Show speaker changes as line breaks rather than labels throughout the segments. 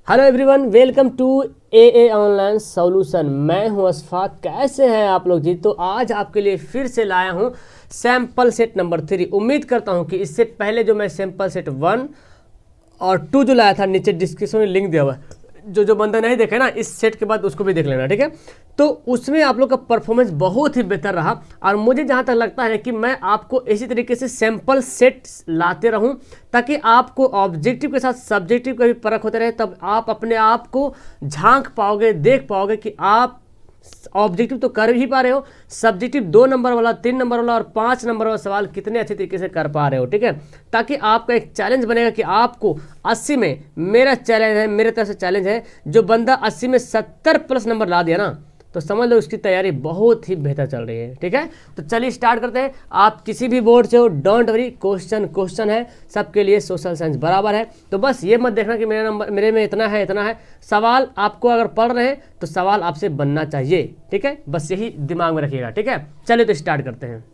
Hello everyone, welcome to a online solution. मैं हूं अशफाक। कैसे हैं आप लोग जी? तो आज आपके लिए फिर से लाया हूं सैम्पल सेट नंबर 3। उम्मीद करता हूं कि इससे पहले जो मैं सैम्पल सेट 1 और 2 जो लाया था, नीचे डिस्क्रिप्शन में लिंक दिया हुआ है, जो बंदा नहीं देखे ना, इस सेट के बाद उसको भी देख लेना, ठीक है। तो उसमें आप लोग का परफॉर्मेंस बहुत ही बेहतर रहा और मुझे जहाँ तक लगता है कि मैं आपको इसी तरीके से सैम्पल सेट लाते रहूं ताकि आपको ऑब्जेक्टिव के साथ सब्जेक्टिव का भी परख होते रहे। तब आप अपने आप को झांक पाओगे, देख पाओगे कि आप ऑब्जेक्टिव तो कर ही पा रहे हो, सब्जेक्टिव 2 नंबर वाला, 3 नंबर वाला और 5 नंबर वाला सवाल कितने अच्छे तरीके से कर पा रहे हो, ठीक है। ताकि आपका एक चैलेंज बनेगा कि आपको 80 में, मेरा चैलेंज है, मेरे तरफ से चैलेंज है, जो बंदा 80 में 70 प्लस नंबर ला दिया ना, तो समझ लो उसकी तैयारी बहुत ही बेहतर चल रही है, ठीक है। तो चलिए स्टार्ट करते हैं। आप किसी भी बोर्ड से हो, डोंट वरी, क्वेश्चन है सबके लिए, सोशल साइंस बराबर है। तो बस ये मत देखना कि मेरे में इतना है। सवाल आपको अगर पढ़ रहे हैं तो सवाल आपसे बनना चाहिए, ठीक है। बस यही दिमाग में रखिएगा, ठीक है। चलिए तो स्टार्ट करते हैं।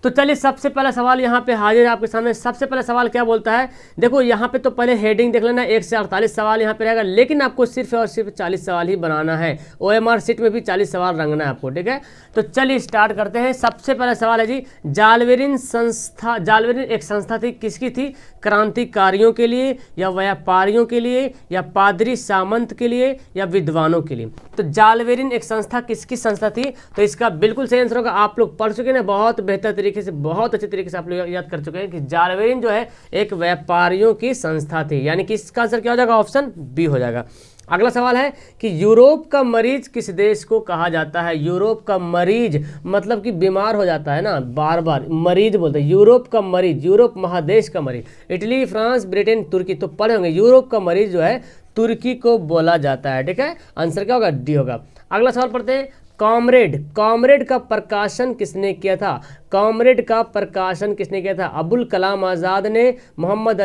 तो चलिए सबसे पहला सवाल यहाँ पे हाजिर है आपके सामने। सबसे पहला सवाल क्या बोलता है, देखो यहाँ पे तो पहले हेडिंग देख लेना। 1 से 48 सवाल यहाँ पे रहेगा, लेकिन आपको सिर्फ और सिर्फ 40 सवाल ही बनाना है। OMR सीट में भी 40 सवाल रंगना है आपको, ठीक है। तो चलिए स्टार्ट करते हैं। सबसे पहला सवाल है जी, जालवेरिन एक संस्था थी, किसकी थी? क्रांतिकारियों के लिए या व्यापारियों के लिए या पादरी सामंत के लिए या विद्वानों के लिए? तो जालवेरिन एक संस्था किसकी संस्था थी? तो इसका बिल्कुल सही आंसर होगा, आप लोग पढ़ चुके हैं ना बहुत बेहतर तरीके से, बहुत अच्छे तरीके से आप लोग याद कर चुके हैं कि जालवेरिन जो है एक व्यापारियों की संस्था थी। यानी कि इसका आंसर क्या हो जाएगा? ऑप्शन बी हो जाएगा। अगला सवाल है कि यूरोप का मरीज किस देश को कहा जाता है? यूरोप का मरीज मतलब कि बीमार हो जाता है ना, बार बार मरीज बोलते हैं। यूरोप का मरीज, यूरोप महादेश का मरीज, इटली, फ्रांस, ब्रिटेन, तुर्की, तो पढ़े होंगे। यूरोप का मरीज जो है तुर्की को बोला जाता है, ठीक है। आंसर क्या होगा? डी होगा। अगला सवाल पढ़ते हैं। कॉमरेड का प्रकाशन किसने किया था? कॉमरेड का प्रकाशन किसने किया था? अबुल कलाम आज़ाद ने, मोहम्मद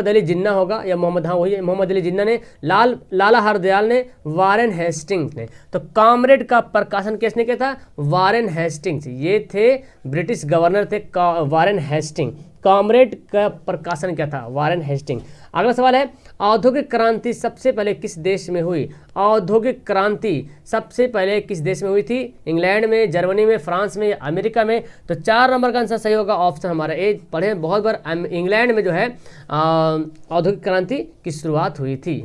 अली जिन्ना होगा, या मोहम्मद अली जिन्ना ने, लाला हरदयाल ने, वारेन हेस्टिंग्स ने। तो कॉमरेड का प्रकाशन किसने किया था? Warren Hastings. ये थे ब्रिटिश गवर्नर थे वारेन हेस्टिंग। कॉमरेड का प्रकाशन क्या था? Warren Hasting. अगला सवाल है, औद्योगिक क्रांति सबसे पहले किस देश में हुई? औद्योगिक क्रांति सबसे पहले किस देश में हुई थी? इंग्लैंड में, जर्मनी में, फ्रांस में या अमेरिका में? तो 4 नंबर का आंसर सही होगा। ऑप्शन हमारा ए पढ़े बहुत बार, इंग्लैंड में जो है औद्योगिक क्रांति की शुरुआत हुई थी।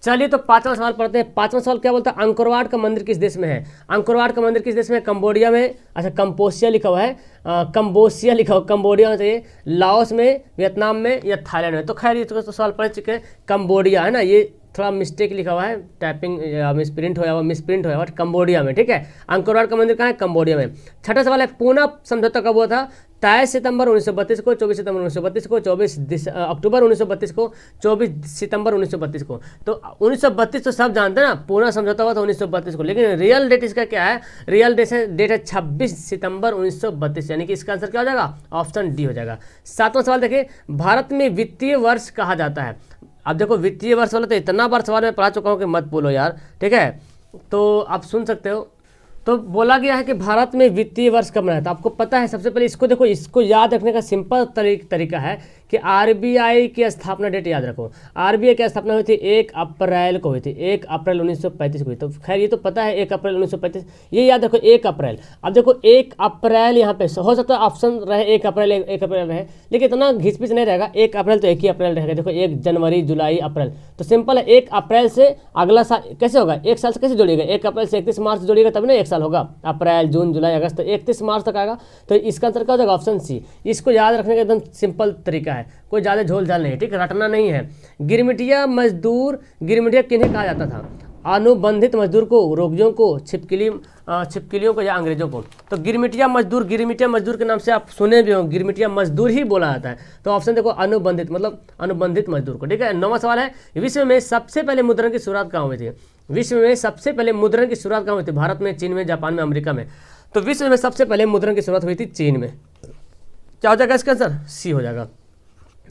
चलिए तो 5वां सवाल पढ़ते हैं। 5वां सवाल क्या बोलता है? अंकोरवाट का मंदिर किस देश में है? अंकोरवाट का मंदिर किस देश में है? कंबोडिया में, अच्छा कंपोशिया लिखा हुआ है, कंबोसिया लिखा हुआ, कंबोडिया होना चाहिए, लाओस में, वियतनाम में या थाईलैंड में? तो खैर ये तो सवाल पढ़ चुके हैं। कंबोडिया है ना, ये थोड़ा मिस्टेक लिखा हुआ है, टाइपिंग मिसप्रिंट होया हुआ कंबोडिया में, ठीक है। अंकोरवाट का मंदिर कहाँ है? कंबोडिया में। 6वां सवाल है, पूना समझौता कब हुआ था? 23 सितंबर 1932 को, 24 सितंबर 1932 को, 24 अक्टूबर 1932 को, 24 सितंबर 1932 को। तो 1932 तो सब जानते हैं ना, पूना समझौता हुआ था 1932 को, लेकिन रियल डेट इसका क्या है? रियल डेट है 26 सितंबर 1932, यानी कि इसका आंसर क्या हो जाएगा? ऑप्शन डी हो जाएगा। 7वां सवाल देखिए, भारत में वित्तीय वर्ष कहा जाता है? अब देखो वित्तीय वर्ष वाला तो इतना बार सवाल मैं पढ़ा चुका हूँ कि मत बोलो यार, ठीक है। तो आप सुन सकते हो। तो बोला गया है कि भारत में वित्तीय वर्ष कब मनाया था? आपको पता है, सबसे पहले इसको देखो, इसको याद रखने का सिंपल तरीका है कि RBI की स्थापना डेट याद रखो। RBI की स्थापना हुई थी 1 अप्रैल को हुई थी, 1 अप्रैल 1935 को हुई। तो खैर ये तो पता है 1 अप्रैल 1935, ये याद रखो 1 अप्रैल। अब देखो 1 अप्रैल यहाँ पे हो सकता है ऑप्शन रहे 1 अप्रैल 1 अप्रैल रहे, लेकिन इतना घिसपिच नहीं रहेगा। 1 अप्रैल तो 1 ही अप्रैल रहेगा। देखो 1 जनवरी, जुलाई, अप्रैल, तो सिंपल है। 1 अप्रैल से अगला साल कैसे होगा? 1 साल से कैसे जोड़िएगा? 1 अप्रैल से 31 मार्च जोड़िएगा तब ना 1 साल होगा। अप्रैल, जून, जुलाई, अगस्त, तो 31 मार्च तक आएगा। तो इसका आंसर क्या हो जाएगा? Option C. इसको याद रखने का एकदम सिंपल तरीका है, कोई ज़्यादा झोल झाल नहीं, ठीक है, रटना नहीं है। गिरमिटिया किन्हें कहा जाता था? अनुबंधित मजदूर को, रोगियों को, छिपकलियों को या अंग्रेजों को? तो गिरमिटिया मजदूर के नाम से आप सुने भी हो, गिरमिटिया मजदूर ही बोला जाता है। तो ऑप्शन देखो अनुबंधित, मतलब अनुबंधित मजदूर को, ठीक है। 9वां सवाल है, विश्व में सबसे पहले मुद्रण की शुरुआत कहाँ हुई थी? विश्व में सबसे पहले मुद्रण की शुरुआत कहाँ हुई थी? भारत में, चीन में, जापान में, अमेरिका में? तो विश्व में सबसे पहले मुद्रण की शुरुआत हुई थी चीन में। क्या हो जाएगा इसका आंसर? सी हो जाएगा।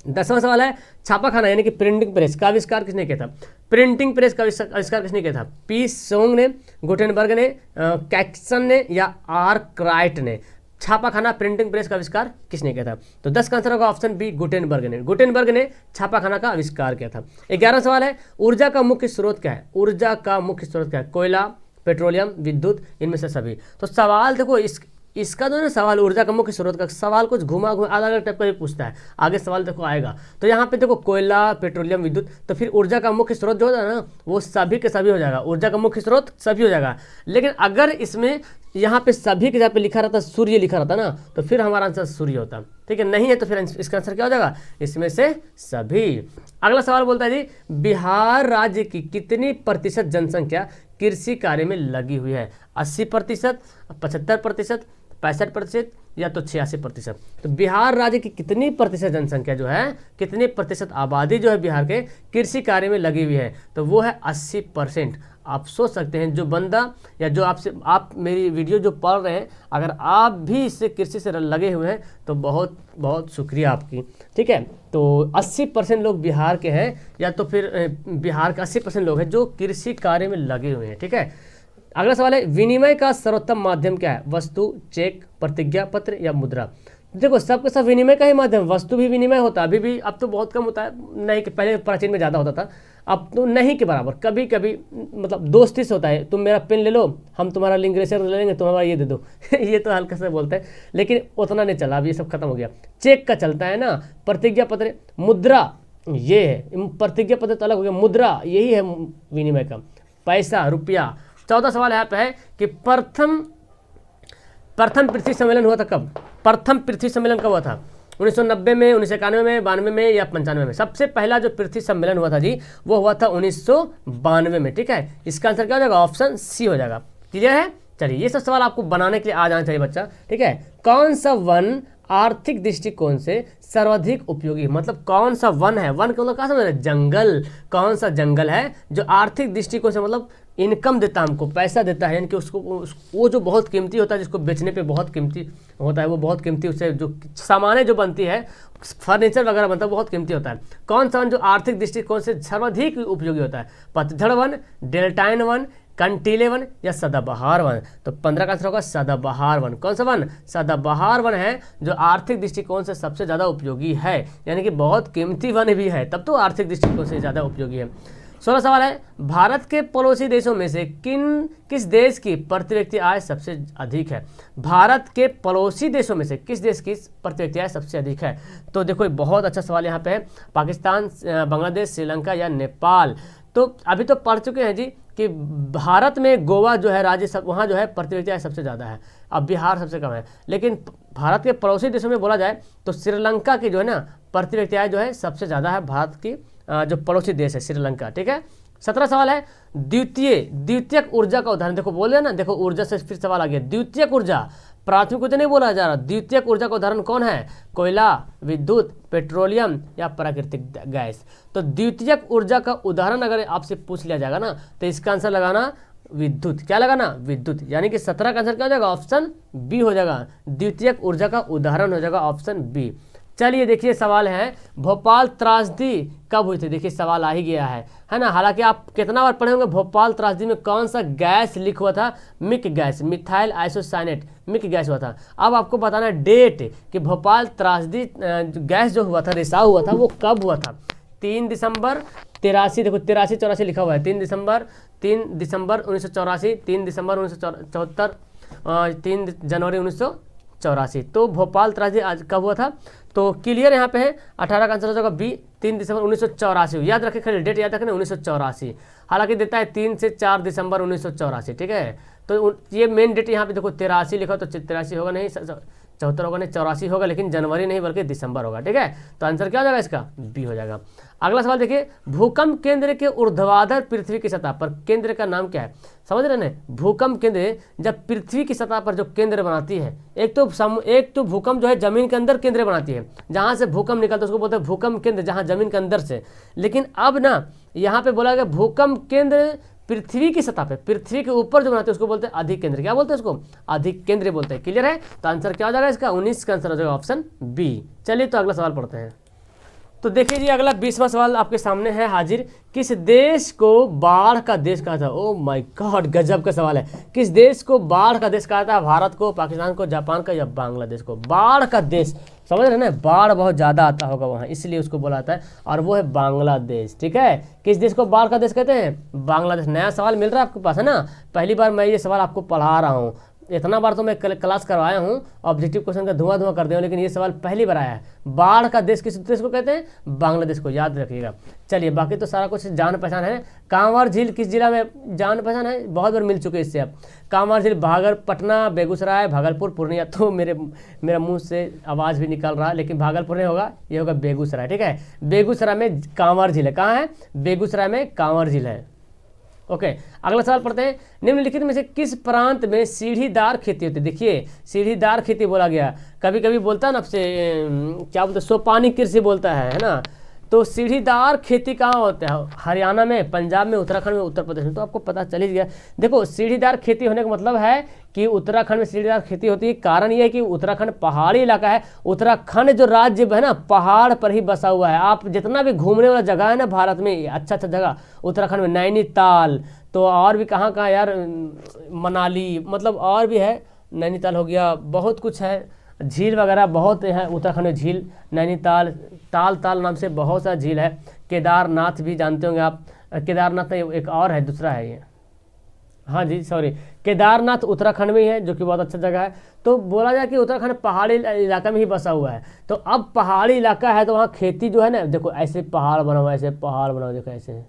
10वां सवाल है, छापाखाना यानी कि प्रिंटिंग प्रेस का आविष्कार किसने किया था? प्रिंटिंग प्रेस का आविष्कार किसने किया था? पी सोंग ने, गुटेनबर्ग ने, कैक्सन ने या आर्कराइट ने? छापाखाना प्रिंटिंग प्रेस का आविष्कार किसने किया था? तो 10 का आंसर होगा ऑप्शन बी, गुटेनबर्ग ने। गुटेनबर्ग ने छापाखाना का आविष्कार किया था। 11वां सवाल है, ऊर्जा का मुख्य स्रोत क्या है? ऊर्जा का मुख्य स्रोत क्या है? कोयला, पेट्रोलियम, विद्युत, इनमें से सभी। तो सवाल देखो इसका जो है ना सवाल ऊर्जा का मुख्य स्रोत का सवाल कुछ घुमा अलग अलग टाइप का भी पूछता है, आगे सवाल देखो आएगा। तो यहाँ पे देखो कोयला, पेट्रोलियम, विद्युत, तो फिर ऊर्जा का मुख्य स्रोत जो होता है ना वो सभी के सभी हो जाएगा। ऊर्जा का मुख्य स्रोत सभी हो जाएगा। लेकिन अगर इसमें यहाँ पे सभी के जहाँ पे लिखा रहता सूर्य लिखा रहता ना तो फिर हमारा आंसर सूर्य होता। ठीक है, नहीं है तो फिर इसका आंसर क्या हो जाएगा? इसमें से सभी। अगला सवाल बोलता है जी, बिहार राज्य की कितनी प्रतिशत जनसंख्या कृषि कार्य में लगी हुई है? 80%, 75%, 65% या तो 86%। तो बिहार राज्य की कितनी प्रतिशत जनसंख्या जो है, कितनी प्रतिशत आबादी जो है बिहार के कृषि कार्य में लगी हुई है? तो वो है 80%। आप सोच सकते हैं जो बंदा या जो आप मेरी वीडियो जो पढ़ रहे हैं, अगर आप भी इससे कृषि से लगे हुए हैं तो बहुत बहुत शुक्रिया आपकी। ठीक है, तो 80% लोग बिहार के हैं या तो फिर बिहार का 80% लोग हैं जो कृषि कार्य में लगे हुए हैं। ठीक है, अगला सवाल है, विनिमय का सर्वोत्तम माध्यम क्या है? वस्तु, चेक, प्रतिज्ञा पत्र या मुद्रा? देखो सबके सब विनिमय का ही माध्यम, वस्तु भी विनिमय होता है अभी भी, अब तो बहुत कम होता है, नहीं कि पहले प्राचीन में ज़्यादा होता था, अब तो नहीं के बराबर। कभी कभी मतलब दोस्ती से होता है, तुम मेरा पेन ले लो, हम तुम्हारा लिंग्रेचर ले लेंगे, तुम्हारा ये दे दो ये तो हल्का से बोलते हैं, लेकिन उतना नहीं चला, अब ये सब खत्म हो गया। चेक का चलता है ना, प्रतिज्ञा पत्र, मुद्रा ये है, प्रतिज्ञा पत्र तो अलग हो गया, मुद्रा यही है विनिमय का, पैसा, रुपया। 14 सवाल यहाँ पे है कि प्रथम पृथ्वी सम्मेलन हुआ था कब? प्रथम पृथ्वी सम्मेलन कब हुआ था? 1990 में, 1991 में, 92 में या 95 में? सबसे पहला जो पृथ्वी सम्मेलन हुआ था जी वो हुआ था 1992 में। ठीक है, इसका आंसर क्या हो जाएगा? ऑप्शन सी हो जाएगा। क्लियर है? चलिए, ये सब सवाल आपको बनाने के लिए आ जाना चाहिए बच्चा। ठीक है, कौन सा वन आर्थिक दृष्टिकोण से सर्वाधिक उपयोगी? मतलब कौन सा वन है, वन का मतलब क्या समझ रहे हैं? जंगल। कौन सा जंगल है जो आर्थिक दृष्टिकोण से मतलब इनकम देता है, हमको पैसा देता है, यानी कि उसको वो जो बहुत कीमती होता है, जिसको बेचने पे बहुत कीमती होता है, वो बहुत कीमती, उससे जो सामानें जो बनती है, फर्नीचर वगैरह बनता है, बहुत कीमती होता है। कौन सा वन जो आर्थिक दृष्टिकोण से सर्वाधिक उपयोगी होता है? पतझड़ वन, डेल्टाइन वन, कंटीले वन या सदाबहार वन? तो 15 का आंसर होगा सदाबहार वन। कौन सा वन? सदाबहार वन है जो आर्थिक दृष्टिकोण से सबसे ज़्यादा उपयोगी है, यानी कि बहुत कीमती वन भी है, तब तो आर्थिक दृष्टिकोण से ज़्यादा उपयोगी है। 16 सवाल है, भारत के पड़ोसी देशों में से किस देश की प्रति व्यक्ति आय सबसे अधिक है? भारत के पड़ोसी देशों में से किस देश की प्रति व्यक्ति आय सबसे अधिक है? तो देखो बहुत अच्छा सवाल यहाँ पे है, पाकिस्तान, बांग्लादेश, श्रीलंका या नेपाल? तो अभी तो पढ़ चुके हैं जी कि भारत में गोवा जो है राज्य, सब वहाँ जो है प्रति व्यक्ति आय सबसे ज़्यादा है, अब बिहार सबसे कम है। लेकिन भारत के पड़ोसी देशों में बोला जाए तो श्रीलंका की जो है ना प्रति व्यक्ति आय जो है सबसे ज़्यादा है, भारत की जो पड़ोसी देश है श्रीलंका। ठीक है, 17 सवाल है, द्वितीयक ऊर्जा का उदाहरण। देखो बोले ना, देखो ऊर्जा से फिर सवाल आ गया, द्वितीयक ऊर्जा, प्राथमिक ऊर्जा नहीं बोला जा रहा, द्वितीयक ऊर्जा का उदाहरण कौन है? कोयला, विद्युत, पेट्रोलियम या प्राकृतिक गैस? तो द्वितीयक ऊर्जा का उदाहरण अगर आपसे पूछ लिया जाएगा ना तो इसका आंसर लगाना विद्युत। क्या लगाना? विद्युत। यानी कि 17 का आंसर क्या हो जाएगा? ऑप्शन बी हो जाएगा, द्वितीयक ऊर्जा का उदाहरण हो जाएगा ऑप्शन बी। चलिए देखिए सवाल है, भोपाल त्रासदी कब हुई थी? देखिए सवाल आ ही गया है ना। हालांकि आप कितना बार पढ़े होंगे, भोपाल त्रासदी में कौन सा गैस लीक हुआ था? MIC gas, methyl isocyanate, MIC gas हुआ था। अब आपको बताना डेट कि भोपाल त्रासदी गैस जो हुआ था, रिसाव हुआ था, वो कब हुआ था? 3 दिसंबर 83, देखो 83-84 लिखा हुआ है, 3 दिसंबर 1984, 3 दिसंबर 1974, 3 जनवरी 1984। तो भोपाल त्रासदी आज कब हुआ था? तो क्लियर यहाँ पे है, 18 का आंसर हो जाएगा बी, 3 दिसंबर 1984। याद रखें, खाली डेट याद रखें ना, 1984। हालांकि देता है 3 से 4 दिसंबर 1984। ठीक है, तो ये मेन डेट यहाँ पे देखो 83 लिखा, तो 83 होगा नहीं, 74 होगा नहीं, 84 होगा, लेकिन जनवरी नहीं बल्कि दिसंबर होगा। ठीक है, तो आंसर क्या हो जाएगा इसका? बी हो जाएगा। अगला सवाल देखिए, भूकंप केंद्र के ऊर्ध्वाधर पृथ्वी की सतह पर केंद्र का नाम क्या है? समझ रहे हैं, भूकंप केंद्र जब पृथ्वी की सतह पर जो केंद्र बनाती है, एक तो भूकंप जो है जमीन के अंदर केंद्र बनाती है, जहां से भूकंप निकलता है उसको बोलते हैं भूकंप केंद्र, जहां जमीन के अंदर से। लेकिन अब ना यहाँ पे बोला गया भूकंप केंद्र पृथ्वी की सतह पे, पृथ्वी के ऊपर जो बनाते हैं उसको बोलते हैं अधिक केंद्र। क्या बोलते हैं उसको? अधिक केंद्र बोलते हैं। क्लियर है? तो आंसर क्या हो जाएगा इसका? 19 का आंसर हो जाएगा ऑप्शन बी। चलिए तो अगला सवाल पढ़ते हैं। तो देखिए जी, अगला 20वां सवाल आपके सामने है हाजिर। किस देश को बाढ़ का देश कहा था? ओ माय गॉड, गजब का सवाल है। किस देश को बाढ़ का देश कहा था? भारत को, पाकिस्तान को, जापान का या बांग्लादेश को? बाढ़ का देश, समझ रहे ना, बाढ़ बहुत ज़्यादा आता होगा वहाँ, इसलिए उसको बोला जाता है, और वो है बांग्लादेश। ठीक है, किस देश को बाढ़ का देश कहते हैं? बांग्लादेश। नया सवाल मिल रहा है आपके पास, है ना, पहली बार मैं ये सवाल आपको पढ़ा रहा हूँ। इतना बार तो मैं क्लास करवाया हूँ, ऑब्जेक्टिव क्वेश्चन का धुआं धुआं कर दिया हूँ, लेकिन ये सवाल पहली बार आया है। बाढ़ का देश किस देश को कहते हैं? बांग्लादेश को, याद रखिएगा। चलिए, बाकी तो सारा कुछ जान पहचान है। कांवर झील किस जिला में? जान पहचान है, बहुत बार मिल चुके इससे अब। कांवर झील पटना, बेगूसराय, भागलपुर, पूर्णिया। तो मेरा मुंह से आवाज़ भी निकल रहा है, लेकिन भागलपुर नहीं होगा, ये होगा बेगूसराय। ठीक है, बेगूसराय में कांवर झील है। कहाँ है? बेगूसराय में कांवर झील है। ओके, अगला सवाल पढ़ते हैं। निम्नलिखित में से किस प्रांत में सीढ़ीदार खेती होती है? देखिए, सीढ़ीदार खेती बोला गया, कभी कभी बोलता है ना आपसे, क्या बोलते हैं, सोपानी कृषि बोलता है ना। तो सीढ़ीदार खेती कहाँ होता है? हरियाणा में, पंजाब में, उत्तराखंड में, उत्तर प्रदेश में। तो आपको पता चल ही गया। देखो, सीढ़ीदार खेती होने का मतलब है कि उत्तराखंड में सीढ़ीदार खेती होती है। कारण ये है कि उत्तराखंड पहाड़ी इलाका है। उत्तराखंड जो राज्य है ना, पहाड़ पर ही बसा हुआ है। आप जितना भी घूमने वाला जगह है ना भारत में, अच्छा अच्छा जगह उत्तराखंड में, नैनीताल, तो और भी कहाँ कहाँ यार, मनाली, मतलब और भी है, नैनीताल हो गया, बहुत कुछ है, झील वगैरह बहुत है उत्तराखंड में। झील, नैनीताल, ताल नाम से बहुत सा झील है। केदारनाथ भी जानते होंगे आप। केदारनाथ एक और है, दूसरा है ये, हाँ जी सॉरी, केदारनाथ उत्तराखंड में ही है, जो कि बहुत अच्छा जगह है। तो बोला जाए कि उत्तराखंड पहाड़ी इलाका में ही बसा हुआ है। तो अब पहाड़ी इलाका है तो वहाँ खेती जो है ना, देखो ऐसे पहाड़ बनाओ, ऐसे पहाड़ बनाओ, देखो ऐसे,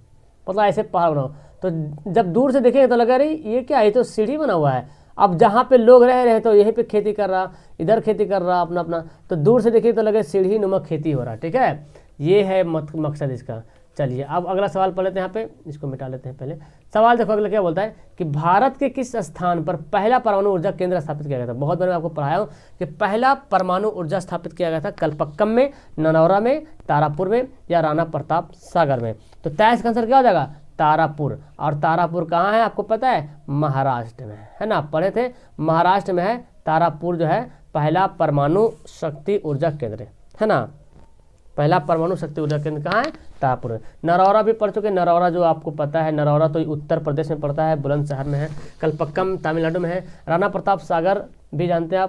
मतलब ऐसे पहाड़ बनाओ, तो जब दूर से देखेंगे तो लगा रही ये क्या है, तो सीढ़ी बना हुआ है। अब जहाँ पे लोग रह रहे हैं तो यहीं पे खेती कर रहा, इधर खेती कर रहा अपना अपना, तो दूर से देखिए तो लगे सीढ़ी नुमा खेती हो रहा। ठीक है, ये है मकसद इसका। चलिए, अब अगला सवाल पढ़ लेते हैं। यहाँ पे इसको मिटा लेते हैं पहले। सवाल देखो अगला क्या बोलता है कि भारत के किस स्थान पर पहला परमाणु ऊर्जा केंद्र स्थापित किया गया था? बहुत बार मैं आपको पढ़ाया हूँ कि पहला परमाणु ऊर्जा स्थापित किया गया था कलपक्कम में, ननौरा में, तारापुर में या राणा प्रताप सागर में। तो तय इसका आंसर क्या हो जाएगा? तारापुर। और तारापुर कहाँ है आपको पता है? महाराष्ट्र में है ना, पढ़े थे, महाराष्ट्र में है तारापुर, जो है पहला परमाणु शक्ति ऊर्जा केंद्र, है ना। पहला परमाणु शक्ति ऊर्जा केंद्र कहाँ है? तारापुर। नरौरा भी पढ़ चुके, नरौरा जो आपको पता है, नरौरा तो उत्तर प्रदेश में पड़ता है, बुलंदशहर में है। कलपक्कम तमिलनाडु में है। राणा प्रताप सागर भी जानते हैं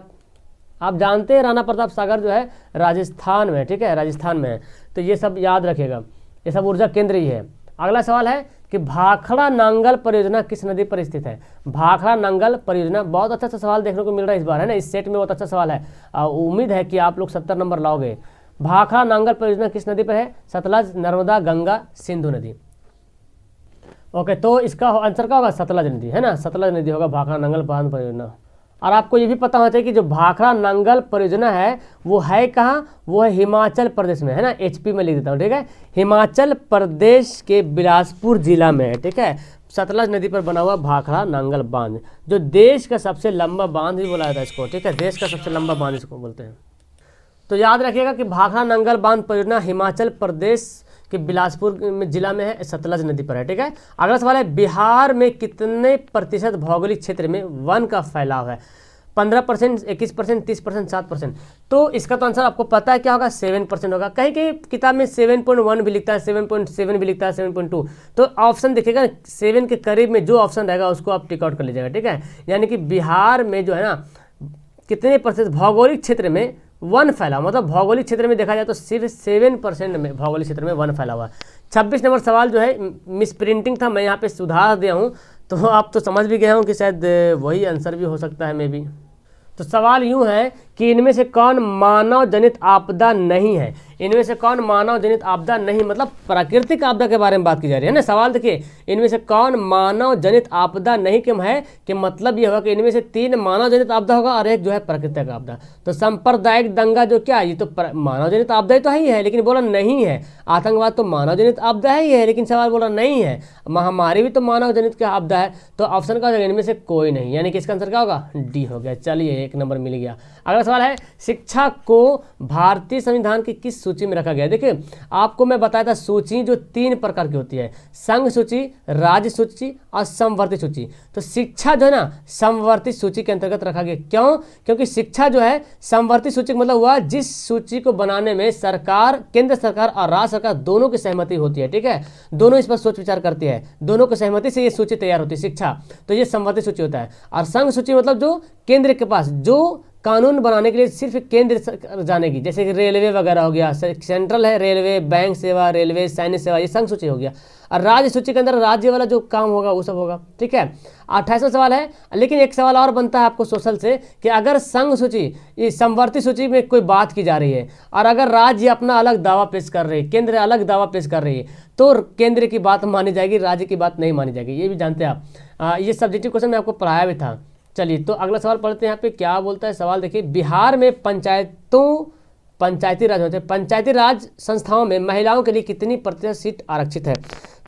आप जानते हैं, राणा प्रताप सागर जो है राजस्थान में, ठीक है, राजस्थान में है। तो ये सब याद रखिएगा, ये सब ऊर्जा केंद्र ही है। अगला सवाल है कि भाखड़ा नांगल परियोजना किस नदी पर स्थित है? भाखड़ा नांगल परियोजना, बहुत अच्छा सा सवाल देखने को मिल रहा है इस बार, है ना, इस सेट में बहुत अच्छा सवाल है। उम्मीद है कि आप लोग 70 नंबर लाओगे। भाखड़ा नांगल परियोजना किस नदी पर है? सतलज, नर्मदा, गंगा, सिंधु नदी। ओके, तो इसका आंसर क्या होगा? सतलज नदी, है ना, सतलज नदी होगा भाखड़ा नांगल बांध परियोजना। और आपको ये भी पता होना चाहिए कि जो भाखड़ा नांगल परियोजना है वो है कहाँ? वो है हिमाचल प्रदेश में, है ना, HP में लिख देता हूँ, ठीक है, हिमाचल प्रदेश के बिलासपुर जिला में है। ठीक है, सतलज नदी पर बना हुआ भाखड़ा नांगल बांध, जो देश का सबसे लंबा बांध भी बोला जाता है इसको। ठीक है, देश का सबसे लंबा बांध इसको बोलते हैं। तो याद रखिएगा कि भाखड़ा नांगल बांध परियोजना हिमाचल प्रदेश के बिलासपुर जिला में है, सतलज नदी पर है। ठीक है, अगला सवाल है बिहार में कितने प्रतिशत भौगोलिक क्षेत्र में वन का फैलाव है? 15%, 21%, 30%, 7%। तो इसका तो आंसर आपको पता है क्या होगा? 7% होगा। कहीं कहीं किताब में 7.1 भी लिखता है, 7.7 भी लिखता है, 7.2। तो ऑप्शन देखिएगा 7 के करीब में जो ऑप्शन रहेगा उसको आप टिक आउट कर लीजिएगा। ठीक है, यानी कि बिहार में जो है ना कितने प्रतिशत भौगोलिक क्षेत्र में वन फैला, मतलब भौगोलिक क्षेत्र में देखा जाए तो सिर्फ 7% में भौगोलिक क्षेत्र में वन फैला हुआ है। 26 नंबर सवाल जो है मिस प्रिंटिंग था, मैं यहाँ पे सुधार दिया हूँ, तो आप तो समझ भी गया हूँ कि शायद वही आंसर भी हो सकता है मे बी। तो सवाल यूँ है कि इनमें से कौन मानव जनित आपदा नहीं है? इनमें से कौन मानव जनित आपदा नहीं, मतलब प्राकृतिक आपदा के बारे में बात की जा रही है ना। सवाल देखिए, इनमें से कौन मानव जनित आपदा नहीं क्यों है, कि मतलब ये होगा कि इनमें से 3 मानव जनित आपदा होगा और एक जो है प्राकृतिक आपदा। तो सांप्रदायिक दंगा जो क्या, ये तो मानव जनित आपदा ही तो ही है, लेकिन बोला नहीं है। आतंकवाद तो मानव जनित आपदा ही है, लेकिन सवाल बोला नहीं है। महामारी भी तो मानव जनित का आपदा है। तो ऑप्शन का इनमें से कोई नहीं, यानी कि इसका आंसर क्या होगा? डी हो गया। चलिए, 1 नंबर मिल गया। अगला सवाल है, शिक्षा को भारतीय संविधान की किस सूची में रखा गया है? देखिए आपको मैं बताया था सूची जो 3 प्रकार की होती है, संघ सूची, राज्य सूची और समवर्ती सूची। तो शिक्षा जो है ना समवर्ती सूची के अंतर्गत रखा गया। क्यों? क्योंकि शिक्षा जो है समवर्ती सूची का मतलब हुआ जिस सूची को बनाने में सरकार, केंद्र सरकार और राज्य सरकार दोनों की सहमति होती है। ठीक है, दोनों इस पर सोच विचार करती है, दोनों की सहमति से ये सूची तैयार होती है शिक्षा, तो ये समवर्ती सूची होता है। और संघ सूची मतलब जो केंद्र के पास जो कानून बनाने के लिए सिर्फ केंद्र जानेगी, जैसे कि रेलवे वगैरह हो गया, सेंट्रल है रेलवे, बैंक सेवा, रेलवे, सैन्य सेवा, ये संघ सूची हो गया। और राज्य सूची के अंदर राज्य वाला जो काम होगा वो सब होगा। ठीक है, 28वां सवाल है, लेकिन एक सवाल और बनता है आपको सोशल से कि अगर संघ सूची, ये समवर्ती सूची में कोई बात की जा रही है और अगर राज्य अपना अलग दावा पेश कर रही है, केंद्र अलग दावा पेश कर रही है, तो केंद्र की बात मानी जाएगी, राज्य की बात नहीं मानी जाएगी। ये भी जानते हैं आप, ये सब्जेक्टिव क्वेश्चन में आपको पढ़ाया भी था। चलिए तो अगला सवाल पढ़ते हैं। यहाँ पे क्या बोलता है सवाल, देखिए बिहार में पंचायती राज होते हैं, पंचायती राज संस्थाओं में महिलाओं के लिए कितनी प्रतिशत सीट आरक्षित है?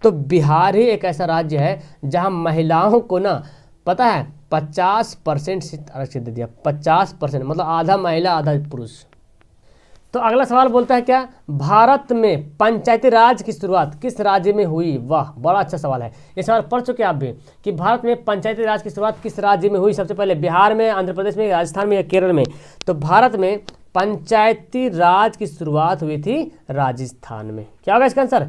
तो बिहार ही एक ऐसा राज्य है जहां महिलाओं को ना पता है 50% सीट आरक्षित दे दिया। 50% मतलब आधा महिला आधा पुरुष। तो अगला सवाल बोलता है क्या, भारत में पंचायती राज की शुरुआत किस राज्य में हुई? वाह, बड़ा अच्छा सवाल है। ये सवाल पढ़ चुके आप भी कि भारत में पंचायती राज की शुरुआत किस राज्य में हुई? सबसे पहले बिहार में, आंध्र प्रदेश में, राजस्थान में या केरल में? तो भारत में पंचायती राज की शुरुआत हुई थी राजस्थान में। क्या होगा इसका आंसर?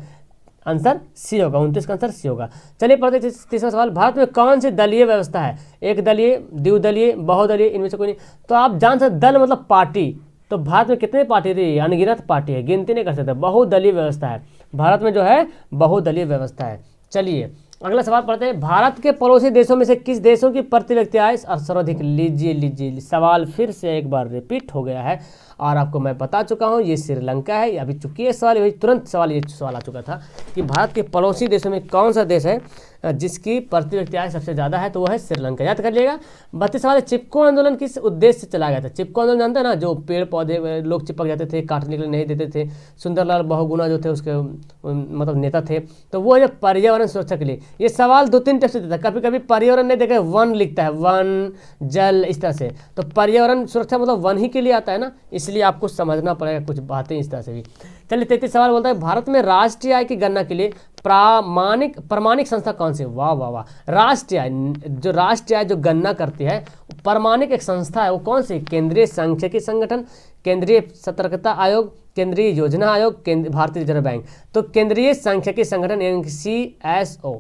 आंसर सी होगा, 29 का आंसर सी होगा। चलिए पढ़ते हैं तीसरा सवाल, भारत में कौन सी दलीय व्यवस्था है? एक दलीय, द्विदलीय, बहुदलीय, इनमें से कोई नहीं। तो आप जान सकते दल मतलब पार्टी, तो भारत में कितने पार्टी थी? अनगिनत पार्टी है, गिनती नहीं कर सकते। बहुदलीय व्यवस्था है भारत में, जो है बहुदलीय व्यवस्था है। चलिए अगला सवाल पढ़ते हैं, भारत के पड़ोसी देशों में से किस देशों की प्रति व्यक्ति आय सर्वाधिक? लीजिए सवाल फिर से एक बार रिपीट हो गया है और आपको मैं बता चुका हूँ ये श्रीलंका है। अभी चुकी है सवाल, अभी तुरंत ये सवाल आ चुका था कि भारत के पड़ोसी देशों में कौन सा देश है जिसकी प्रति व्यक्ति आय सबसे ज़्यादा है? तो वो है श्रीलंका। याद कर लिएगा। 32 सवाल, चिपको आंदोलन किस उद्देश्य से चला गया था? चिपको आंदोलन जानते हैं ना, जो पेड़ पौधे लोग चिपक जाते थे, काटने के लिए नहीं देते थे। सुंदरलाल बहुगुणा जो थे उसके मतलब नेता थे, तो वो है पर्यावरण सुरक्षा के लिए। ये सवाल 2-3 टाइप से देता है, कभी कभी पर्यावरण नहीं देखे वन लिखता है, वन, जल, इस तरह से। तो पर्यावरण सुरक्षा मतलब वन ही के लिए आता है ना, इसलिए आपको समझना पड़ेगा कुछ बातें इस तरह से भी। चलिए 33 सवाल बोलता है, भारत में राष्ट्रीय आय की गणना के लिए प्रमाणिक संस्था कौन सी? वाह वाह वाह, राष्ट्रीय आय, जो राष्ट्रीय आय जो गणना करती है प्रमाणिक एक संस्था है, वो कौन सी? केंद्रीय सांख्यिकी संगठन, केंद्रीय सतर्कता आयोग, केंद्रीय योजना आयोग, भारतीय रिजर्व बैंक। तो केंद्रीय सांख्यिकी संगठन यानी CSO।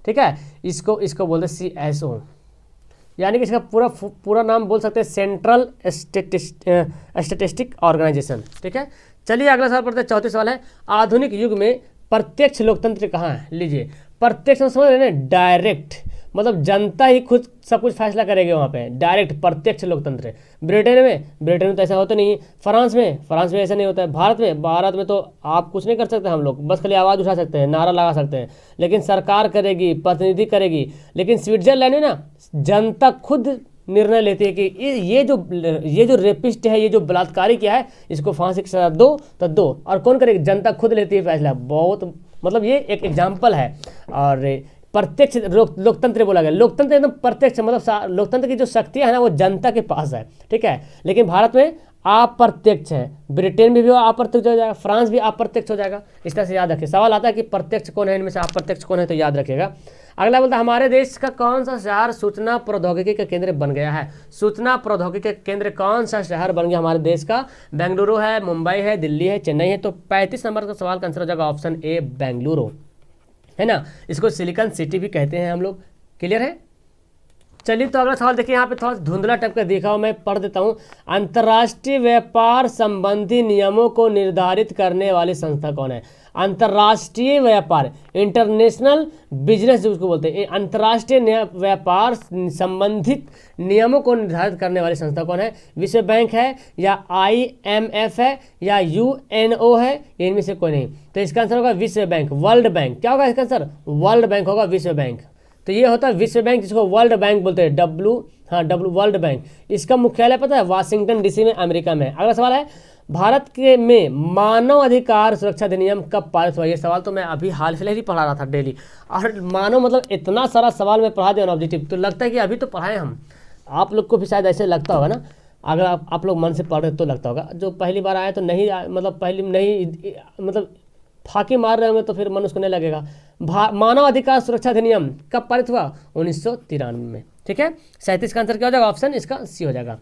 ठीक है, इसको बोलते CSO, यानी कि इसका पूरा नाम बोल सकते हैं सेंट्रल स्टैटिस्टिक ऑर्गेनाइजेशन। ठीक है, चलिए अगला सवाल पढ़ते हैं। 34 सवाल है, आधुनिक युग में प्रत्यक्ष लोकतंत्र कहाँ है? लीजिए प्रत्यक्ष समझ रहे हैं, डायरेक्ट मतलब जनता ही खुद सब कुछ फैसला करेगी वहाँ पे, डायरेक्ट प्रत्यक्ष लोकतंत्र। ब्रिटेन में तो ऐसा होता नहीं। फ्रांस में ऐसा नहीं होता है। भारत में तो आप कुछ नहीं कर सकते, हम लोग बस खाली आवाज़ उठा सकते हैं, नारा लगा सकते हैं, लेकिन सरकार करेगी, प्रतिनिधि करेगी। लेकिन स्विट्जरलैंड में ना जनता खुद निर्णय लेती है कि ये जो रेपिस्ट है, ये जो बलात्कारी किया है, इसको फांसी की सजा दो तो दो। और कौन करेगी? जनता खुद लेती है फैसला। बहुत मतलब ये एक एग्जाम्पल है। और प्रत्यक्ष लोकतंत्र बोला गया, लोकतंत्र एकदम प्रत्यक्ष, मतलब लोकतंत्र की जो शक्तियाँ है ना वो जनता के पास है। ठीक है, लेकिन भारत में अप्रत्यक्ष है। ब्रिटेन में भी अप्रत्यक्ष हो जाएगा, फ्रांस भी अप्रत्यक्ष हो जाएगा। इस तरह से याद रखिए। सवाल आता है कि प्रत्यक्ष कौन है, इनमें से अप्रत्यक्ष कौन है, तो याद रखिएगा। अगला बोलता है, हमारे देश का कौन सा शहर सूचना प्रौद्योगिकी का केंद्र बन गया है? सूचना प्रौद्योगिकी का केंद्र कौन सा शहर बन गया हमारे देश का? बेंगलुरु है, मुंबई है, दिल्ली है, चेन्नई है। तो 35 नंबर का सवाल का आंसर हो जाएगा ऑप्शन ए, बेंगलुरु, है ना। इसको सिलिकॉन सिटी भी कहते हैं हम लोग। क्लियर है? चलिए तो अगला सवाल देखिए, यहाँ पे थोड़ा धुंधला टाइप का देखा हो, मैं पढ़ देता हूँ। अंतर्राष्ट्रीय व्यापार संबंधी नियमों को निर्धारित करने वाली संस्था कौन है? अंतर्राष्ट्रीय व्यापार, इंटरनेशनल बिजनेस जो उसको बोलते हैं, अंतर्राष्ट्रीय व्यापार संबंधित नियमों को निर्धारित करने वाली संस्था कौन है? विश्व बैंक है, या IMF है, या UNO है, इनमें से कोई नहीं। तो इसका आंसर होगा विश्व बैंक, वर्ल्ड बैंक। क्या होगा इसका आंसर? वर्ल्ड बैंक होगा, विश्व बैंक। तो ये होता है विश्व बैंक, जिसको वर्ल्ड बैंक बोलते हैं, W वर्ल्ड बैंक। इसका मुख्यालय पता है वाशिंगटन DC में, अमेरिका में। अगला सवाल है, भारत के में मानव अधिकार सुरक्षा अधिनियम कब पारित हुआ? ये सवाल तो मैं अभी हाल फिलहाल ही पढ़ा रहा था डेली। और मानव मतलब इतना सारा सवाल मैं पढ़ा दिया ऑब्जेक्टिव, तो लगता है कि अभी तो पढ़ाए हम, आप लोग को भी शायद ऐसे लगता होगा ना। अगर आप लोग मन से पढ़ रहे तो लगता होगा, जो पहली बार आया तो नहीं मतलब पहली नहीं मतलब फाके मार रहे होंगे तो फिर मन उसको नहीं लगेगा। मानव अधिकार सुरक्षा अधिनियम कब पारित हुआ? 1993 में। ठीक है, 37 का आंसर क्या हो जाएगा? ऑप्शन इसका सी हो जाएगा।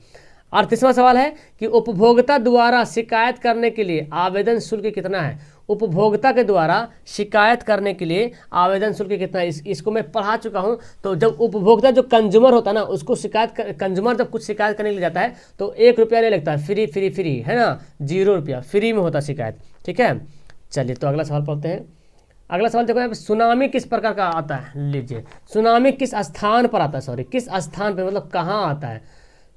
38वां सवाल है कि उपभोक्ता द्वारा शिकायत करने के लिए आवेदन शुल्क कितना है? उपभोक्ता के द्वारा शिकायत करने के लिए आवेदन शुल्क कितना है? इसको मैं पढ़ा चुका हूं। तो जब उपभोक्ता जो कंज्यूमर होता है ना, उसको कंज्यूमर जब कुछ शिकायत करने के लिए जाता है तो 1 रुपया नहीं लगता, फ्री फ्री फ्री है ना, 0 रुपया फ्री में होता शिकायत। ठीक है, चलिए तो अगला सवाल पढ़ते हैं। अगला सवाल देखो, यहाँ पे सुनामी किस प्रकार का आता है? लीजिए, सुनामी किस स्थान पर आता है? सॉरी, किस स्थान पे मतलब कहाँ आता है?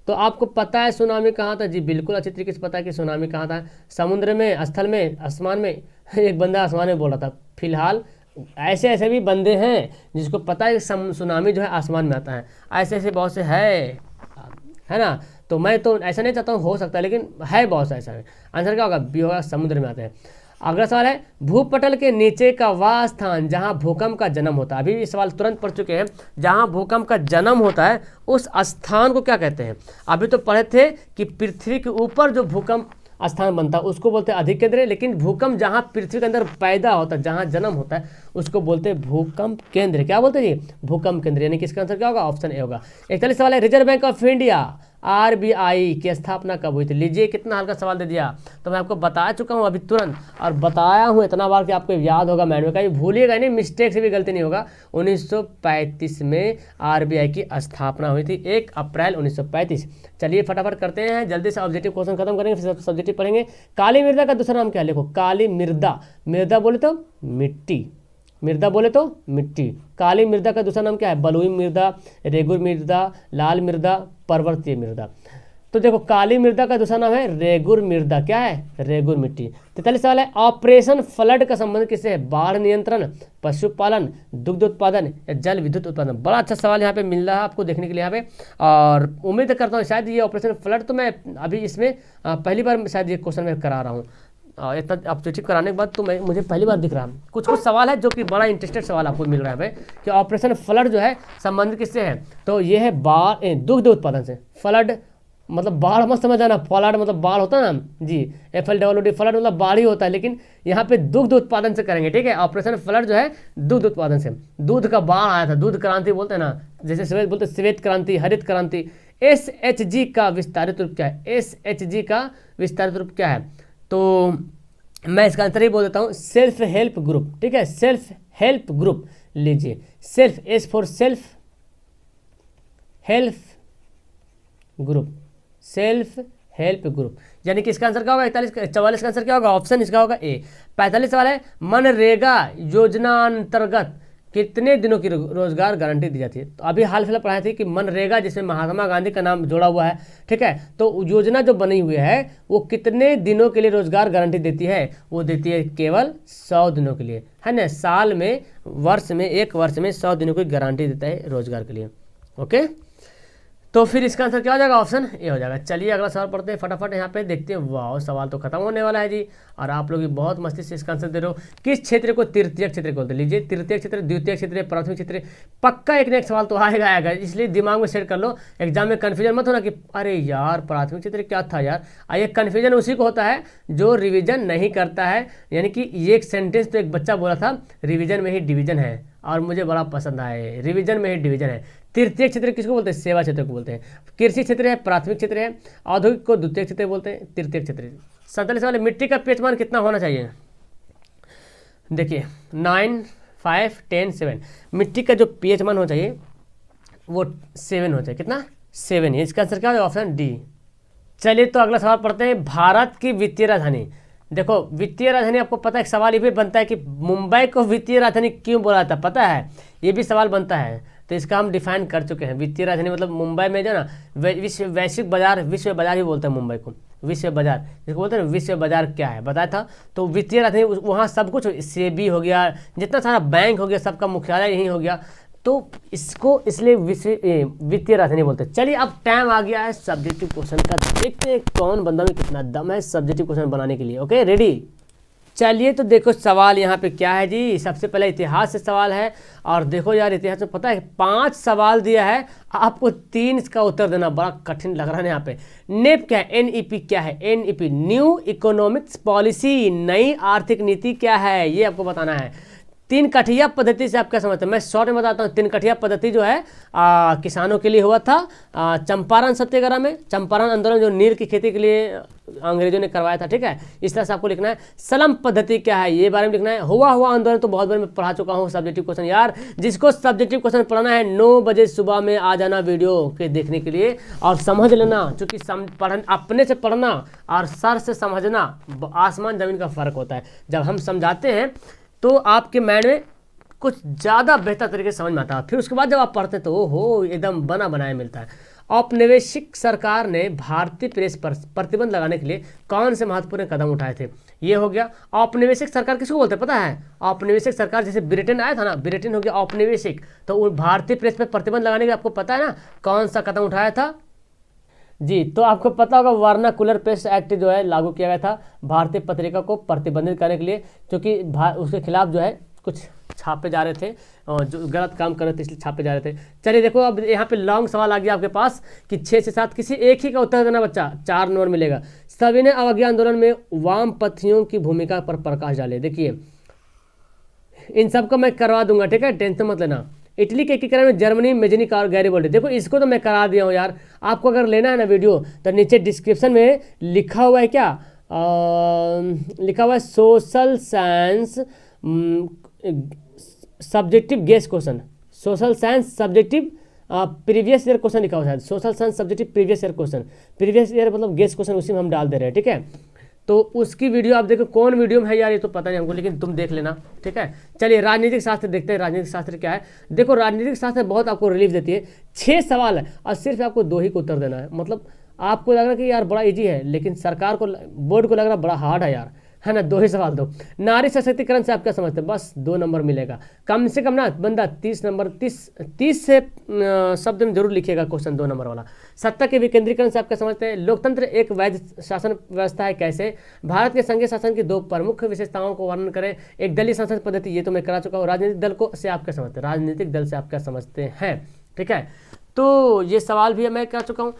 तो आपको पता है सुनामी कहाँ था? जी बिल्कुल अच्छी तरीके से पता है कि सुनामी कहाँ था। समुद्र में, स्थल में, आसमान में। एक बंदा आसमान में बोल रहा था। फिलहाल ऐसे ऐसे भी बंदे हैं जिसको पता है कि सुनामी जो है आसमान में आता है, ऐसे ऐसे बहुत से है ना। तो मैं तो ऐसा नहीं चाहता हूँ, हो सकता है, लेकिन है बहुत सा ऐसा है। आंसर क्या होगा? बी होगा, समुद्र में आते हैं। अगला सवाल है, भूपटल के नीचे का वह स्थान जहां भूकंप का जन्म होता है। अभी ये सवाल तुरंत पढ़ चुके हैं। जहां भूकंप का जन्म होता है उस स्थान को क्या कहते हैं? अभी तो पढ़े थे कि पृथ्वी के ऊपर जो भूकंप स्थान बनता है उसको बोलते हैं अधिकेंद्रीय, लेकिन भूकंप जहां पृथ्वी के अंदर पैदा होता है, जहां जन्म होता है, उसको बोलते हैं भूकंप केंद्र। क्या बोलते हैं जी? भूकंप केंद्र। यानी कि इसका आंसर क्या होगा? ऑप्शन ए होगा। 41 सवाल है, reserve bank of India RBI की स्थापना कब हुई थी? लीजिए, कितना हल्का सवाल दे दिया। तो मैं आपको बता चुका हूं अभी तुरंत, और बताया हूं इतना बार कि आपको याद होगा, मैंने कहा भूलिएगा नहीं, मिस्टेक से भी गलती नहीं होगा। 1935 में आरबीआई की स्थापना हुई थी, 1 अप्रैल 1935। चलिए फटाफट करते हैं, जल्दी से ऑब्जेक्टिव क्वेश्चन खत्म करेंगे, फिर सब्जेक्टिव पढ़ेंगे। काली मृदा का दूसरा नाम क्या है? देखो, काली मृदा, मृदा बोले तो मिट्टी, मृदा बोले तो मिट्टी। काली मृदा का दूसरा नाम क्या है? बलुई मृदा, रेगुर मृदा, लाल मृदा, पर्वतीय मृदा। तो देखो, काली मृदा का दूसरा नाम है रेगुर मृदा। क्या है? रेगुर मिट्टी। 43 सवाल है, ऑपरेशन फ्लड का संबंध किससे है? बाढ़ नियंत्रण, पशुपालन, दुग्ध उत्पादन या जल विद्युत उत्पादन। बड़ा अच्छा सवाल यहाँ पे मिल रहा है आपको देखने के लिए यहाँ पे, और उम्मीद करता हूँ शायद ये ऑपरेशन फ्लड तो मैं अभी इसमें पहली बार शायद ये क्वेश्चन मैं करा रहा हूँ। इतना ऑब्जेक्टिव कराने के बाद तो मुझे पहली बार दिख रहा है। कुछ सवाल है जो कि बड़ा इंटरेस्टेड सवाल आपको मिल रहा है कि ऑपरेशन फ्लड जो है संबंध किससे है? तो ये है दुग्ध उत्पादन से। फ्लड मतलब बाढ़ मत समझ आना, फ्लड मतलब बाढ़ होता है ना जी, FLWD, फ्लड मतलब बाढ़ ही होता है, लेकिन यहाँ पे दुग्ध उत्पादन से करेंगे। ठीक है, ऑपरेशन फ्लड जो है दुग्ध उत्पादन से। दूध का बाढ़ आया था, दूध क्रांति बोलते हैं ना, जैसे श्वेत बोलते श्वेत क्रांति, हरित क्रांति। SHG का विस्तारित रूप क्या है? SHG का विस्तारित रूप क्या है? तो मैं इसका आंसर ही बोल देता हूँ, सेल्फ हेल्प ग्रुप। ठीक है, सेल्फ हेल्प ग्रुप। लीजिए, self, S for self, help group, self help group. यानी कि इसका आंसर क्या होगा? 44 का आंसर क्या होगा? ऑप्शन इसका होगा ए। 45 सवाल है, मनरेगा योजना अंतर्गत कितने दिनों की रोजगार गारंटी दी जाती है? तो अभी हाल फिलहाल पढ़ाई थी कि मनरेगा जिसमें महात्मा गांधी का नाम जोड़ा हुआ है। ठीक है, तो योजना जो बनी हुई है वो कितने दिनों के लिए रोजगार गारंटी देती है? वो देती है केवल 100 दिनों के लिए, है ना। साल में, वर्ष में, 1 वर्ष में 100 दिनों की गारंटी देता है रोजगार के लिए। ओके, तो फिर इसका आंसर क्या हो जाएगा? ऑप्शन ए हो जाएगा। चलिए अगला सवाल पढ़ते हैं फटाफट, यहाँ पे देखते हैं। वाह, सवाल तो खत्म होने वाला है जी, और आप लोग भी बहुत मस्ती से इसका आंसर दे रहे हो। किस क्षेत्र को तृतीय क्षेत्र बोलते हैं? लीजिए, तृतीय क्षेत्र, द्वितीय क्षेत्र, प्राथमिक क्षेत्र। पक्का एक न एक सवाल तो आएगा, इसलिए दिमाग में सेट कर लो, एग्जाम में कन्फ्यूजन मत होना कि अरे यार प्राथमिक क्षेत्र क्या था यार। ये कन्फ्यूजन उसी को होता है जो रिविजन नहीं करता है। यानी कि ये एक सेंटेंस तो एक बच्चा बोला था, रिविजन में ही डिवीजन है, और मुझे बड़ा पसंद आया, रिविजन में ही डिवीजन है। तृतीय क्षेत्र किसको बोलते हैं? सेवा क्षेत्र को बोलते हैं। कृषि क्षेत्र है, प्राथमिक क्षेत्र है। औद्योगिक को द्वितीय क्षेत्र बोलते हैं, तृतीय क्षेत्र। 47 वाले, मिट्टी का पीएच मान कितना होना चाहिए? देखिए, 9, 5, 10, 7। मिट्टी का जो पीएच मान होना चाहिए वो 7 हो चाहिए। कितना? 7 है। इसका आंसर क्या है? Option D. चलिए तो अगला सवाल पढ़ते हैं, भारत की वित्तीय राजधानी। देखो, वित्तीय राजधानी आपको पता है, एक सवाल ये भी बनता है कि मुंबई को वित्तीय राजधानी क्यों बोला जाता है? पता है, ये भी सवाल बनता है। तो इसका हम डिफाइन कर चुके हैं। वित्तीय राजधानी मतलब मुंबई में जो ना वैश्विक बाजार, विश्व बाजार ही बोलते हैं मुंबई को, विश्व बाजार जिसको बोलते हैं। विश्व बाजार क्या है बताया था। तो वित्तीय राजधानी वहाँ सब कुछ, सेबी हो गया, जितना सारा बैंक हो गया, सबका मुख्यालय यहीं हो गया, तो इसको इसलिए वित्तीय राजधानी बोलते हैं। चलिए अब टाइम आ गया है सब्जेक्टिव क्वेश्चन का, देखते हैं कौन बंदा में कितना दम है सब्जेक्टिव क्वेश्चन बनाने के लिए। Okay, ready? चलिए तो देखो सवाल यहाँ पे क्या है जी। सबसे पहले इतिहास से सवाल है, और देखो यार इतिहास में पता है 5 सवाल दिया है, आपको 3 इसका उत्तर देना बड़ा कठिन लग रहा है यहाँ पे। नेप क्या है, एनईपी क्या है, एनईपी न्यू इकोनॉमिक्स पॉलिसी, नई आर्थिक नीति क्या है, ये आपको बताना है। 3 कठिया पद्धति से आप क्या समझते हैं, मैं शॉर्ट में बताता हूँ। 3 कठिया पद्धति जो है किसानों के लिए हुआ था चंपारण सत्याग्रह में, चंपारण आंदोलन जो नील की खेती के लिए अंग्रेजों ने करवाया था, ठीक है। इस तरह से आपको लिखना है। सलम पद्धति क्या है, ये बारे में लिखना है। हुआ आंदोलन तो बहुत बार मैं पढ़ा चुका हूँ, सब्जेक्टिव क्वेश्चन यार। जिसको सब्जेक्टिव क्वेश्चन पढ़ना है 9 बजे सुबह में आ जाना वीडियो के देखने के लिए, और समझ लेना, क्योंकि अपने से पढ़ना और सर से समझना आसमान जमीन का फर्क होता है। जब हम समझाते हैं तो आपके माइंड में कुछ ज़्यादा बेहतर तरीके से समझ में आता है, फिर उसके बाद जब आप पढ़ते हैं तो ओहो एकदम बना बनाया मिलता है। औपनिवेशिक सरकार ने भारतीय प्रेस पर प्रतिबंध लगाने के लिए कौन से महत्वपूर्ण कदम उठाए थे, ये हो गया। औपनिवेशिक सरकार किसको बोलते हैं पता है, औपनिवेशिक सरकार जैसे ब्रिटेन आया था ना, ब्रिटेन हो गया औपनिवेशिक, तो भारतीय प्रेस पर प्रतिबंध लगाने के लिए आपको पता है ना कौन सा कदम उठाया था जी। तो आपको पता होगा वर्नाकुलर प्रेस एक्ट जो है लागू किया गया था भारतीय पत्रिका को प्रतिबंधित करने के लिए, क्योंकि उसके खिलाफ जो है कुछ छापे जा रहे थे और जो गलत काम कर रहे थे इसलिए छापे जा रहे थे। चलिए देखो अब यहाँ पे लॉन्ग सवाल आ गया आपके पास कि 6 से 7 किसी एक ही का उत्तर देना बच्चा, 4 नंबर मिलेगा। सविनय अवज्ञा आंदोलन में वामपंथियों की भूमिका पर प्रकाश डाले। देखिए इन सबको मैं करवा दूंगा, ठीक है, टेंशन मत लेना। इटली के एकीकरण में जर्मनी मेजनी और गैरिबोल्डी, देखो इसको तो मैं करा दिया हूँ यार। आपको अगर लेना है ना वीडियो तो नीचे डिस्क्रिप्शन में लिखा हुआ है, क्या लिखा हुआ है, social science subjective guess question, social science subjective previous year question लिखा हुआ है, social science subjective previous year question, previous year मतलब गेस क्वेश्चन उसी में हम डाल दे रहे हैं, ठीक है। तो उसकी वीडियो आप देखो, कौन वीडियो में है यार ये तो पता नहीं हमको, लेकिन तुम देख लेना, ठीक है। चलिए राजनीतिक शास्त्र देखते हैं, राजनीतिक शास्त्र क्या है। देखो राजनीतिक शास्त्र बहुत आपको रिलीफ देती है। 6 सवाल है और सिर्फ आपको 2 ही को उत्तर देना है। मतलब आपको लग रहा है कि यार बड़ा इजी है, लेकिन सरकार को, बोर्ड को लग रहा बड़ा हार्ड है यार, है ना। 2 ही सवाल दो। नारी सशक्तिकरण से आप क्या समझते हैं, बस 2 नंबर मिलेगा कम से कम ना बंदा। 30 नंबर 30 से शब्द में जरूर लिखिएगा क्वेश्चन 2 नंबर वाला। सत्ता के विकेंद्रीकरण से आप क्या समझते हैं, लोकतंत्र एक वैध शासन व्यवस्था है कैसे, भारत के संघीय शासन की 2 प्रमुख विशेषताओं को वर्णन करें, एक दलीय संसद पद्धति, ये तो मैं करा चुका हूँ। राजनीतिक दल को से आप क्या समझते हैं, राजनीतिक दल से आप क्या समझते हैं, ठीक है। तो ये सवाल भी मैं करा चुका हूँ।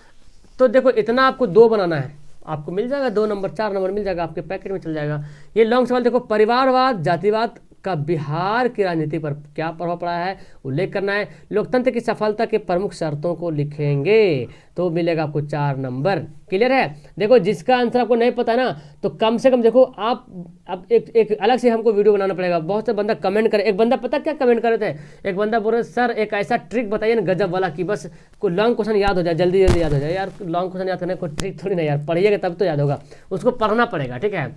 तो देखो इतना आपको 2 बनाना है, आपको मिल जाएगा 2 नंबर, 4 नंबर मिल जाएगा, आपके पैकेट में चल जाएगा। ये लॉन्ग सवाल देखो, परिवारवाद जातिवाद का बिहार की राजनीति पर क्या प्रभाव पड़ा है उल्लेख करना है। लोकतंत्र की सफलता के प्रमुख शर्तों को लिखेंगे, तो मिलेगा आपको 4 नंबर। क्लियर है। देखो जिसका आंसर आपको नहीं पता ना, तो कम से कम देखो आप अब एक अलग से हमको वीडियो बनाना पड़ेगा। बहुत से बंदा कमेंट करे, एक बंदा पता क्या कमेंट कर रहे थे, एक बंदा बोल रहे सर एक ऐसा ट्रिक बताइए ना गजब वाला कि बस कोई लॉन्ग क्वेश्चन याद हो जाए, जल्दी जल्दी याद हो जाए। यार लॉन्ग क्वेश्चन याद करने कोई ट्रिक थोड़ी ना यार, पढ़िएगा तब तो याद होगा, उसको पढ़ना पड़ेगा, ठीक है।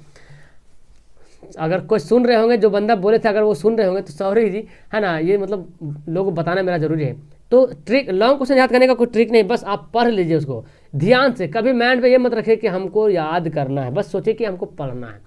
अगर कोई सुन रहे होंगे, जो बंदा बोले थे अगर वो सुन रहे होंगे तो सॉरी जी, है ना। ये मतलब लोगों को बताना मेरा जरूरी है। तो ट्रिक लॉन्ग क्वेश्चन याद करने का कोई ट्रिक नहीं, बस आप पढ़ लीजिए उसको ध्यान से। कभी माइंड पे ये मत रखिए कि हमको याद करना है, बस सोचिए कि हमको पढ़ना है।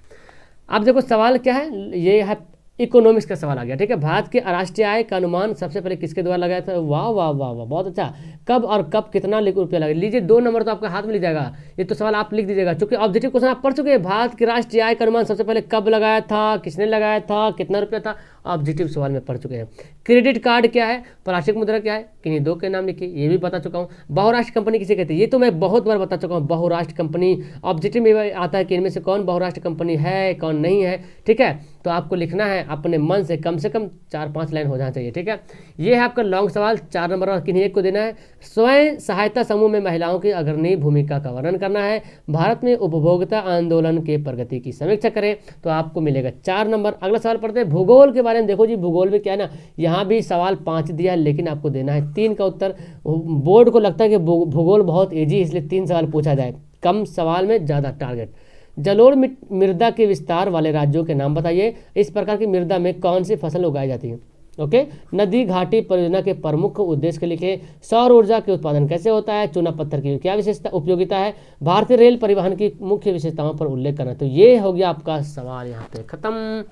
अब देखो सवाल क्या है, ये है इकोनॉमिक्स का सवाल आ गया, ठीक है। भारत के राष्ट्रीय आय का अनुमान सबसे पहले किसके द्वारा लगाया था, वाह वाह वाह वाह, बहुत अच्छा। कब और कब कितना रुपया लगा, लीजिए 2 नंबर तो आपका हाथ में लिख जाएगा। ये तो सवाल आप लिख दीजिएगा, क्योंकि ऑब्जेक्टिव क्वेश्चन आप पढ़ चुके हैं। भारत के राष्ट्रीय आय का अनुमान सबसे पहले कब लगाया था, किसने लगाया था, कितना रुपया था, ऑब्जेक्टिव सवाल में पढ़ चुके हैं। क्रेडिट कार्ड क्या है, प्लास्टिक मुद्रा क्या है, किन्हीं 2 के नाम लिखिए, ये भी बता चुका हूँ। बहुराष्ट्र कंपनी किसे कहते हैं, ये तो मैं बहुत बार बता चुका हूँ। बहुराष्ट्र कंपनी ऑब्जेक्टिव में आता है कि इनमें से कौन बहुराष्ट्र कंपनी है कौन नहीं है, ठीक है। तो आपको लिखना है अपने मन से, कम 4-5 लाइन हो जाना चाहिए, ठीक है। ये है आपका लॉन्ग सवाल, 4 नंबर और किन्हीं एक को देना है। स्वयं सहायता समूह में महिलाओं की अग्रणी भूमिका का वर्णन करना है। भारत में उपभोक्ता आंदोलन के प्रगति की समीक्षा करें, तो आपको मिलेगा 4 नंबर। अगला सवाल पढ़ते हैं भूगोल के बारे में। देखो जी भूगोल में क्या है ना, यहाँ भी सवाल 5 दिया है, लेकिन आपको देना है 3 का उत्तर। बोर्ड को लगता है कि भूगोल बहुत ईजी, इसलिए 3 सवाल पूछा जाए, कम सवाल में ज़्यादा टारगेट। जलोढ़ मृदा के विस्तार वाले राज्यों के नाम बताइए। इस प्रकार की मृदा में कौन सी फसल उगाई जाती है, ओके। नदी घाटी परियोजना के प्रमुख उद्देश्य के लिखे। सौर ऊर्जा के उत्पादन कैसे होता है, चूना पत्थर की क्या विशेषता उपयोगिता है, भारतीय रेल परिवहन की मुख्य विशेषताओं पर उल्लेख करना। तो ये हो गया आपका सवाल, यहाँ पे खत्म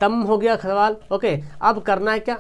तम हो गया सवाल, ओके। अब करना है क्या,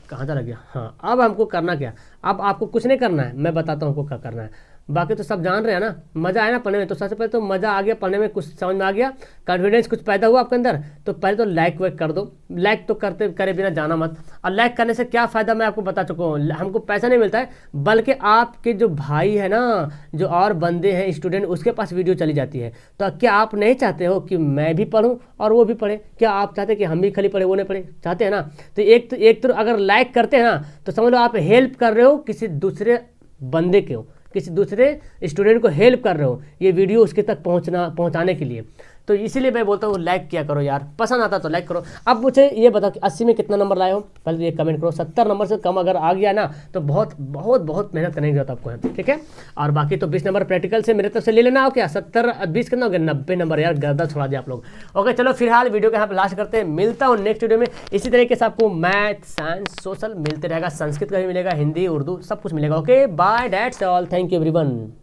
कहाँ चला गया, हाँ अब हमको करना क्या, अब आपको कुछ नहीं करना है, मैं बताता हूँ आपको क्या करना है। बाकी तो सब जान रहे हैं ना। मज़ा आया ना पढ़ने में, तो सबसे पहले तो मज़ा आ गया पढ़ने में, कुछ समझ में आ गया, कॉन्फिडेंस कुछ पैदा हुआ आपके अंदर, तो पहले तो लाइक वाइक कर दो। लाइक तो करते करे बिना जाना मत। और लाइक करने से क्या फ़ायदा मैं आपको बता चुका हूँ, हमको पैसा नहीं मिलता है, बल्कि आपके जो भाई है ना, जो और बंदे हैं स्टूडेंट, उसके पास वीडियो चली जाती है। तो क्या आप नहीं चाहते हो कि मैं भी पढूं और वो भी पढ़े? क्या आप चाहते हैं कि हम भी खाली पढ़े वो नहीं पढ़े? चाहते हैं ना। तो एक तो अगर लाइक करते हैं ना, तो समझ लो आप हेल्प कर रहे हो किसी दूसरे बंदे को, किसी दूसरे स्टूडेंट को हेल्प कर रहे हो ये वीडियो उसके तक पहुंचाने के लिए। तो इसीलिए मैं बोलता हूँ लाइक किया करो यार, पसंद आता तो लाइक करो। अब मुझे ये बताओ कि 80 में कितना नंबर लाए हो, पहले ये कमेंट करो। 70 नंबर से कम अगर आ गया ना तो बहुत बहुत बहुत मेहनत करने की जरूरत आपको है, ठीक है। और बाकी तो 20 नंबर प्रैक्टिकल से मेरे तरफ से ले लेना हो क्या। 70 20 कितना हो गया, 90 नंबर यार, गर्दा छोड़ा दिया आप लोग। ओके चलो फिलहाल वीडियो को यहाँ पे लास्ट करते हैं, मिलता हूँ नेक्स्ट वीडियो में। इसी तरीके से आपको मैथ साइंस सोशल मिलते रहेगा, संस्कृत का भी मिलेगा, हिंदी उर्दू सब कुछ मिलेगा। Okay bye, that's all, thank you everyone.